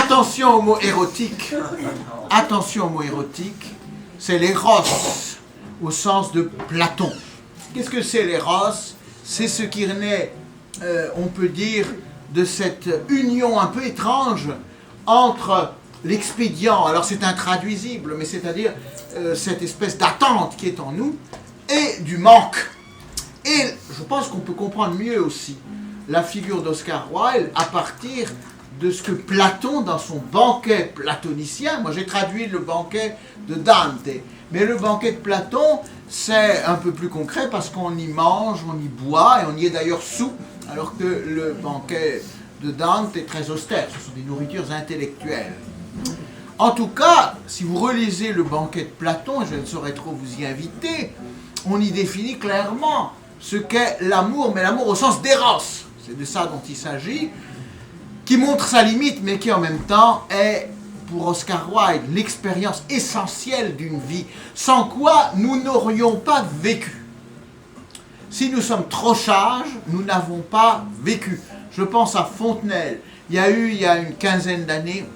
attention au mot érotique. Attention au mot érotique. C'est l'éros, au sens de Platon. Qu'est-ce que c'est l'éros? C'est ce qui naît, on peut dire, de cette union un peu étrange entre l'expédient, alors c'est intraduisible, mais c'est-à-dire cette espèce d'attente qui est en nous, et du manque. Et je pense qu'on peut comprendre mieux aussi la figure d'Oscar Wilde à partir de ce que Platon, dans son banquet platonicien, moi j'ai traduit le banquet de Dante, mais le banquet de Platon, c'est un peu plus concret parce qu'on y mange, on y boit, et on y est d'ailleurs sous, alors que le banquet de Dante est très austère, ce sont des nourritures intellectuelles. En tout cas, si vous relisez le banquet de Platon, je ne saurais trop vous y inviter, on y définit clairement ce qu'est l'amour, mais l'amour au sens d'éros, c'est de ça dont il s'agit, qui montre sa limite, mais qui en même temps est, pour Oscar Wilde, l'expérience essentielle d'une vie, sans quoi nous n'aurions pas vécu. Si nous sommes trop sages, nous n'avons pas vécu. Je pense à Fontenelle. Il y a une quinzaine d'années,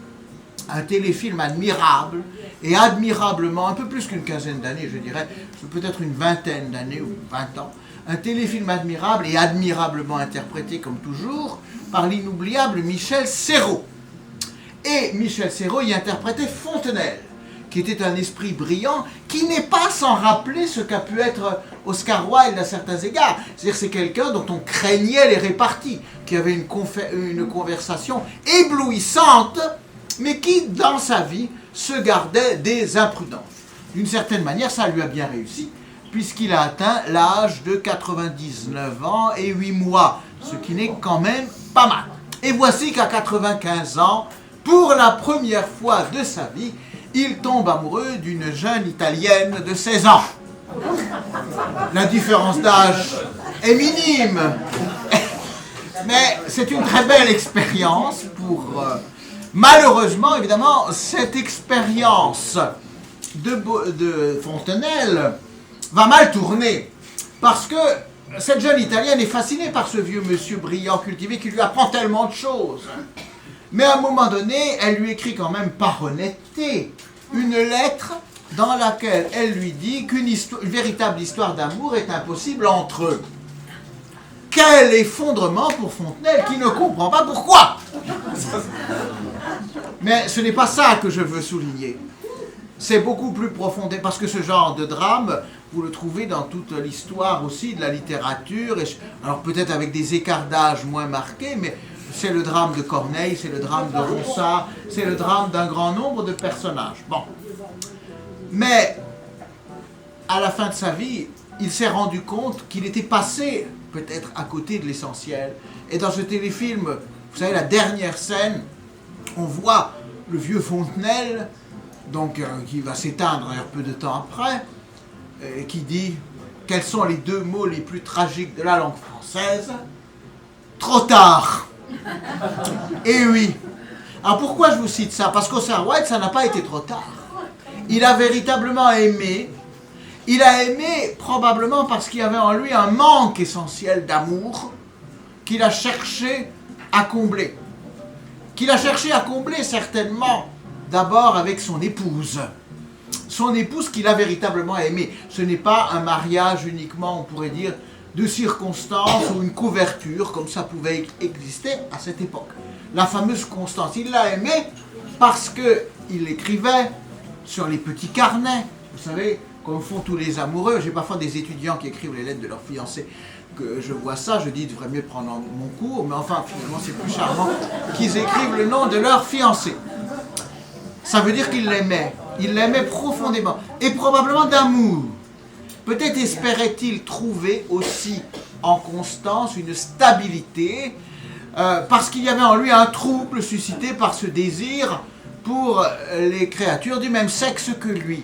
un téléfilm admirable, et admirablement, un peu plus qu'une quinzaine d'années, je dirais, peut-être une vingtaine d'années ou 20 ans, un téléfilm admirable et admirablement interprété, comme toujours, par l'inoubliable Michel Serrault. Et Michel Serrault y interprétait Fontenelle, qui était un esprit brillant, qui n'est pas sans rappeler ce qu'a pu être Oscar Wilde à certains égards. C'est-à-dire c'est quelqu'un dont on craignait les réparties, qui avait une conversation éblouissante, mais qui, dans sa vie, se gardait des imprudences. D'une certaine manière, ça lui a bien réussi, puisqu'il a atteint l'âge de 99 ans et 8 mois, ce qui n'est quand même pas mal. Et voici qu'à 95 ans, pour la première fois de sa vie, il tombe amoureux d'une jeune Italienne de 16 ans. La différence d'âge est minime, mais c'est une très belle expérience pour... malheureusement, évidemment, cette expérience de Fontenelle va mal tourner, parce que cette jeune Italienne est fascinée par ce vieux monsieur brillant, cultivé, qui lui apprend tellement de choses. Mais à un moment donné, elle lui écrit quand même par honnêteté une lettre dans laquelle elle lui dit qu'une véritable histoire d'amour est impossible entre eux. Quel effondrement pour Fontenelle, qui ne comprend pas pourquoi. Mais ce n'est pas ça que je veux souligner. C'est beaucoup plus profond, parce que ce genre de drame, vous le trouvez dans toute l'histoire aussi de la littérature, alors peut-être avec des écarts d'âge moins marqués, mais c'est le drame de Corneille, c'est le drame de Ronsard, c'est le drame d'un grand nombre de personnages. Bon. Mais, à la fin de sa vie, il s'est rendu compte qu'il était passé peut-être à côté de l'essentiel. Et dans ce téléfilm, vous savez, la dernière scène, on voit le vieux Fontenelle, donc qui va s'éteindre un peu de temps après, qui dit quels sont les deux mots les plus tragiques de la langue française? Trop tard. Et oui. Alors pourquoi je vous cite ça? Parce qu'Oscar Wilde, ça n'a pas été trop tard. Il a véritablement aimé. Il a aimé probablement parce qu'il y avait en lui un manque essentiel d'amour qu'il a cherché à combler. Qu'il a cherché à combler certainement d'abord avec son épouse. Son épouse qu'il a véritablement aimée. Ce n'est pas un mariage uniquement, on pourrait dire, de circonstances ou une couverture, comme ça pouvait exister à cette époque. La fameuse Constance, il l'a aimée parce qu'il écrivait sur les petits carnets, vous savez, comme font tous les amoureux. J'ai parfois des étudiants qui écrivent les lettres de leurs fiancés, que je vois ça, je dis, il devrait mieux prendre mon cours, mais enfin, finalement, c'est plus charmant qu'ils écrivent le nom de leur fiancé. Ça veut dire qu'il l'aimait profondément, et probablement d'amour. Peut-être espérait-il trouver aussi en Constance une stabilité, parce qu'il y avait en lui un trouble suscité par ce désir pour les créatures du même sexe que lui.